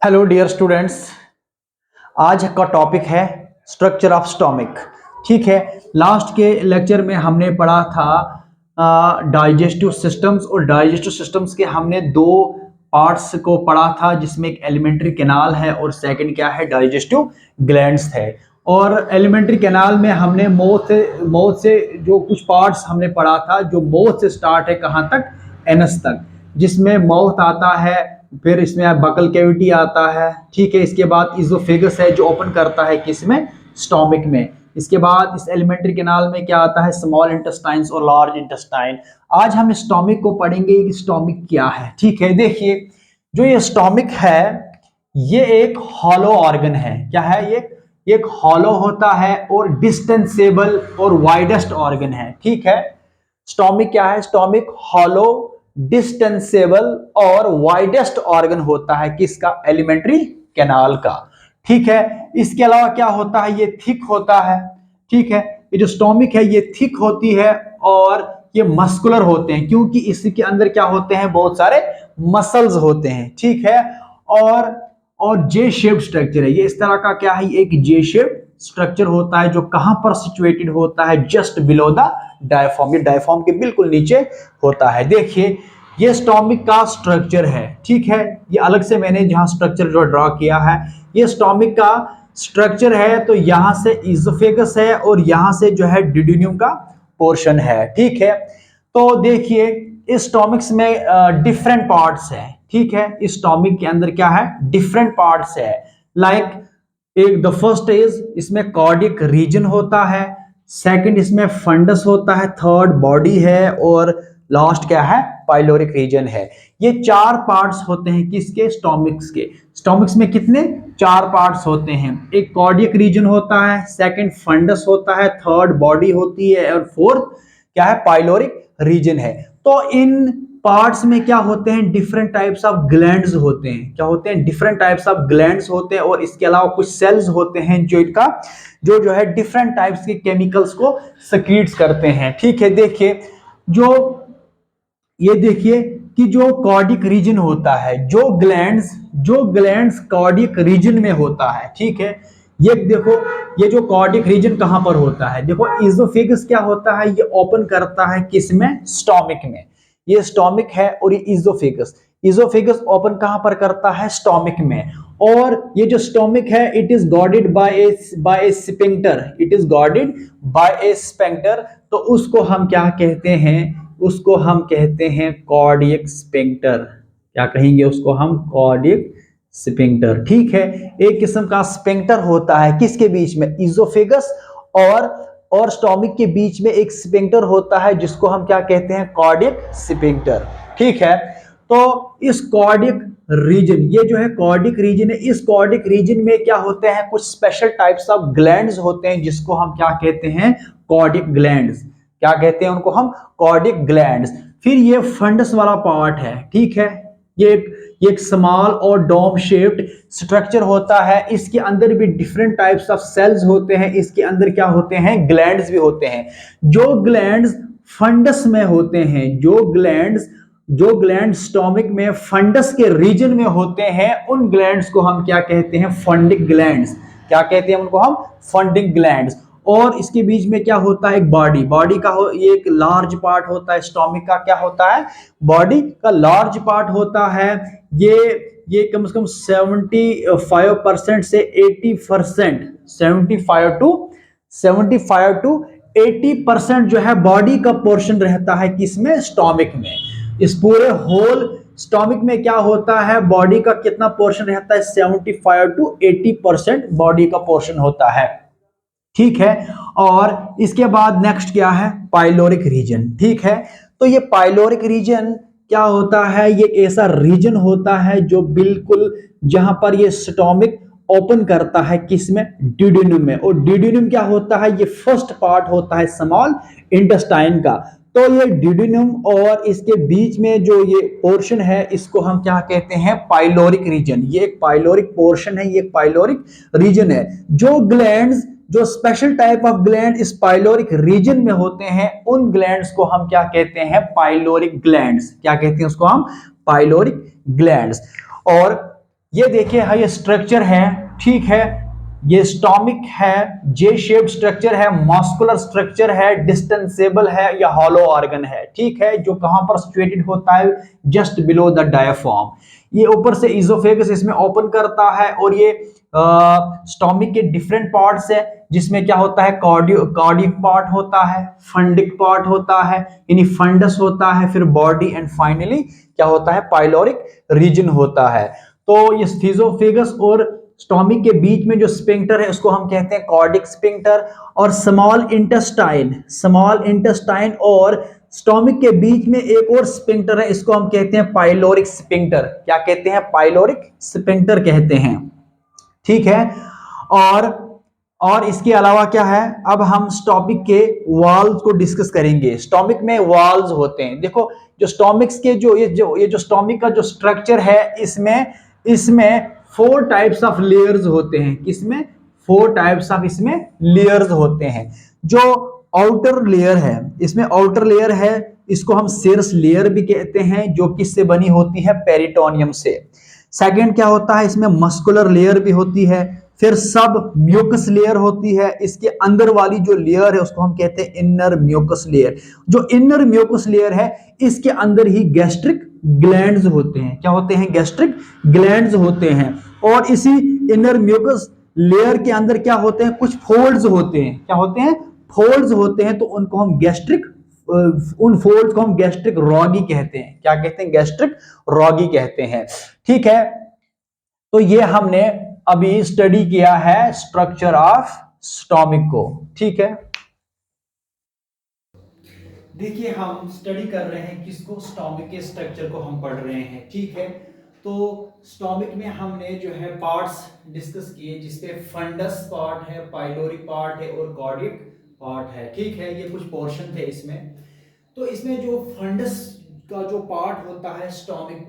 Hello dear students. आज का topic है स्ट्रक्चर ऑफ स्टोमिक। ठीक है, लास्ट के लेक्चर में हमने पढ़ा था डाइजेस्टिव सिस्टम्स, और डाइजेस्टिव सिस्टम्स के हमने दो पार्ट्स को पढ़ा था, जिसमें एक एलिमेंट्री कैनाल है और सेकंड क्या है, डाइजेस्टिव ग्लैंड्स है। और एलिमेंट्री कैनाल में हमने माउथ से जो कुछ पार्ट्स हमने पढ़ा था, जो माउथ से स्टार्ट है कहाँ तक, एनस तक, जिसमें माउथ आता है, फिर इसमें बकल कैविटी आता है। ठीक है, इसके बाद इजोफेगस है जो ओपन करता है किसमें, स्टोमिक में। इसके बाद इस एलिमेंट्री कैनाल में क्या आता है, स्मॉल इंटेस्टाइन्स और लार्ज इंटेस्टाइन। आज हम स्टोमिक को पढ़ेंगे कि स्टोमिक क्या है। ठीक है, देखिए जो ये स्टोमिक है ये एक हॉलो ऑर्गन है। क्या है ये एक हॉलो होता है और डिस्टेंसेबल और वाइडेस्ट ऑर्गन है। ठीक है, स्टोमिक क्या है, स्टोमिक हॉलो, डिस्टेंसेबल और वाइडेस्ट ऑर्गन होता है किसका, एलिमेंट्री कैनाल का। ठीक है, इसके अलावा क्या होता है, ये थिक होता है। ठीक है, ये जो स्टोमिक है ये थिक होती है और ये मस्कुलर होते हैं, क्योंकि इसके अंदर क्या होते हैं, बहुत सारे मसल्स होते हैं। ठीक है, और जे शेप स्ट्रक्चर है ये, इस तरह का क्या है, एक जे शेप स्ट्रक्चर होता है जो कहां पर सिचुएटेड होता है, जस्ट बिलो द डायफ्राम। ये डायफ्राम के बिल्कुल नीचे होता है। देखिए ये स्टोमिक का स्ट्रक्चर है। ठीक है, ये अलग से मैंने जहां स्ट्रक्चर जो ड्रॉ किया है, ये स्टोमिक का स्ट्रक्चर है। तो यहां से इजोफेगस है और यहां से जो है डिड्यूनियम का पोर्शन है। ठीक है, तो देखिए इस स्टोमिक्स में डिफरेंट पार्ट्स है। ठीक है, इस स्टोमिक के अंदर क्या है, डिफरेंट पार्ट्स है। लाइक एक द फर्स्ट इज, इसमें कार्डियक रीजन होता है, सेकंड इसमें फंडस होता है, थर्ड बॉडी है, और लास्ट क्या है, पाइलोरिक रीजन है। ये चार पार्ट्स होते हैं किसके, स्टोमिक्स के। स्टोमिक्स में कितने, चार पार्ट्स होते हैं। एक कार्डियक रीजन होता है, सेकंड फंडस होता है, थर्ड बॉडी होती है, और फोर्थ क्या है, पाइलोरिक रीजन है। तो इन पार्ट्स में क्या होते हैं, डिफरेंट टाइप्स ऑफ ग्लैंड्स होते हैं। क्या होते हैं, डिफरेंट टाइप्स ऑफ ग्लैंड्स होते हैं, और इसके अलावा कुछ सेल्स होते हैं जो इनका जो है डिफरेंट टाइप्स के केमिकल्स को सिक्रीट्स करते हैं। ठीक है, देखिए जो ये देखिए कि जो कार्डियक रीजन होता है, जो ग्लैंड्स कार्डियक रीजन में होता है। ठीक है, ये देखो, ये जो कार्डियक रीजन कहां पर होता है, देखो इजोफेगस क्या होता है, ये ओपन करता है किसमें, स्टोमिक में। ये स्टोमिक है और ये इजोफेगस, इजोफेगस ओपन कहां पर करता है, स्टोमिक में। और ये जो स्टोमिक है, it is guarded by A sphincter, it is guarded by A sphincter. तो उसको हम क्या कहते हैं, उसको हम कहते हैं कार्डियक स्फिंक्टर। क्या कहेंगे उसको हम, कार्डियक स्फिंक्टर। ठीक है, एक किस्म का स्फिंक्टर होता है किसके बीच में, इजोफेगस और स्टोमिक के बीच में एक स्फिंक्टर होता है जिसको हम क्या कहते हैं, कार्डियक स्फिंक्टर। ठीक है, तो इस कार्डियक रीजन, ये जो है कार्डियक रीजन है, इस कार्डियक रीजन में क्या होते हैं, कुछ स्पेशल टाइप्स ऑफ ग्लैंड्स होते हैं जिसको हम क्या कहते हैं, कार्डियक ग्लैंड्स। क्या कहते हैं उनको हम, कार्डियक ग्लैंड्स। फिर ये फंडस वाला पार्ट है। ठीक है, ये एक स्मॉल और डोम शेप्ड स्ट्रक्चर होता है। इसके अंदर भी डिफरेंट टाइप्स ऑफ सेल्स होते हैं। इसके अंदर क्या होते हैं, ग्लैंड्स भी होते हैं। जो ग्लैंड्स फंडस में होते हैं, जो ग्लैंड स्टोमिक में फंडस के रीजन में होते हैं, उन ग्लैंड्स को हम क्या कहते हैं, फंडिक ग्लैंड्स। क्या कहते हैं उनको हम, फंडिक ग्लैंड्स। और इसके बीच में क्या होता है, एक बॉडी का ये एक लार्ज पार्ट होता है स्टोमिक का। क्या होता है, बॉडी का लार्ज पार्ट होता है। ये कम से कम 75% से 80%, 75 टू 80% जो है बॉडी का पोर्शन रहता है किसमें, स्टोमिक में। इस पूरे होल स्टोमिक में क्या होता है, बॉडी का कितना पोर्शन रहता है, 75 टू 80% बॉडी का पोर्शन होता है। ठीक है, और इसके बाद नेक्स्ट क्या है, पाइलोरिक रीजन। ठीक है, तो ये पाइलोरिक रीजन क्या होता है, ये ऐसा रीजन होता है जो बिल्कुल जहां पर ये स्टोमिक ओपन करता है किसमें, ड्यूडेनम में। और ड्यूडेनम क्या होता है, ये फर्स्ट पार्ट होता है स्मॉल इंटेस्टाइन का। तो ये ड्यूडेनम और इसके बीच में जो ये पोर्शन है, इसको हम क्या कहते हैं, पाइलोरिक रीजन। ये एक पाइलोरिक पोर्शन है, ये एक पाइलोरिक रीजन है। जो स्पेशल टाइप ऑफ ग्लैंड इस पाइलोरिक रीजन में होते हैं, उन ग्लैंड्स को हम क्या कहते हैं, पाइलोरिक ग्लैंड्स। क्या कहते हैं उसको हम, पाइलोरिक ग्लैंड्स। और ये देखिए है, ये स्ट्रक्चर है, ठीक है। ये स्टॉमिक है, जे शेप्ड स्ट्रक्चर है, मस्कुलर स्ट्रक्चर है, डिस्टेंसेबल है या हॉलो ऑर्गन है, ठीक है, जो कहां पर सिचुएटेड होता है, जस्ट बिलो द डायफ्राम। ये ऊपर से इजोफेगस इसमें ओपन करता है, और ये स्टॉमिक के डिफरेंट पार्ट्स है, जिसमें क्या होता है, कार्डियक पार्ट होता है, फंडिक पार्ट होता है, यानी फंडस होता है, फिर बॉडी, एंड फाइनली क्या होता है, पाइलोरिक रीजन होता है। तो ये फिजोफेगस और स्टोमिक के बीच में जो स्पिंक्टर है उसको हम कहते हैं कॉर्डिक स्पिंक्टर। और स्मॉल इंटेस्टाइन और स्टोमिक के बीच में एक और स्पिंक्टर है, इसको हम कहते हैं पाइलोरिक स्पिंक्टर। क्या कहते हैं, पाइलोरिक स्पिंक्टर कहते हैं, ठीक है। और और इसके अलावा क्या है, अब हम स्टोमिक के वॉल्स को डिस्कस करेंगे। स्टोमिक में वॉल्स होते हैं, देखो जो स्टोमिक्स के जो स्टोमिक का जो स्ट्रक्चर है, इसमें इसमें 4 टाइप्स ऑफ लेयर्स होते हैं। किसमें, 4 टाइप्स ऑफ इसमें लेयर्स होते हैं। जो आउटर लेयर है, इसमें आउटर लेयर है, इसको हम सेरस लेयर भी कहते हैं, जो किससे बनी होती है, पेरिटोनियम से। सेकंड क्या होता है, इसमें मस्कुलर लेयर भी होती है। फिर सब म्यूकस लेयर होती है, इसके अंदर वाली जो लेयर है उसको हम कहते हैं इनर म्यूकस लेयर। जो इनर म्यूकस लेयर है, इसके अंदर ही गैस्ट्रिक ग्लैंड्स होते हैं। क्या होते हैं, गैस्ट्रिक ग्लैंड्स होते हैं। और इसी इनर म्यूकस लेयर के अंदर क्या होते हैं, कुछ फोल्ड्स होते हैं। क्या होते हैं, फोल्ड्स होते हैं, तो उनको हम गैस्ट्रिक, उन फोल्ड को हम गैस्ट्रिक रॉगी कहते हैं। क्या कहते हैं, गैस्ट्रिक रॉगी कहते हैं, ठीक है। तो ये हमने अभी स्टडी किया है स्ट्रक्चर ऑफ स्टोमिक को, ठीक है। देखिए हम स्टडी कर रहे हैं किसको, स्टोमिक के स्ट्रक्चर को हम पढ़ रहे हैं, ठीक है। तो स्टोमिक में हमने जो है पार्ट्स डिस्कस किए, जिसपे फंडस पार्ट है, पाइलोरी पार्ट है और कार्डियक पार्ट है, ठीक है। ये कुछ पोर्शन थे इसमें। तो इसमें जो फंडस का जो पार्ट होता है स्टोमिक,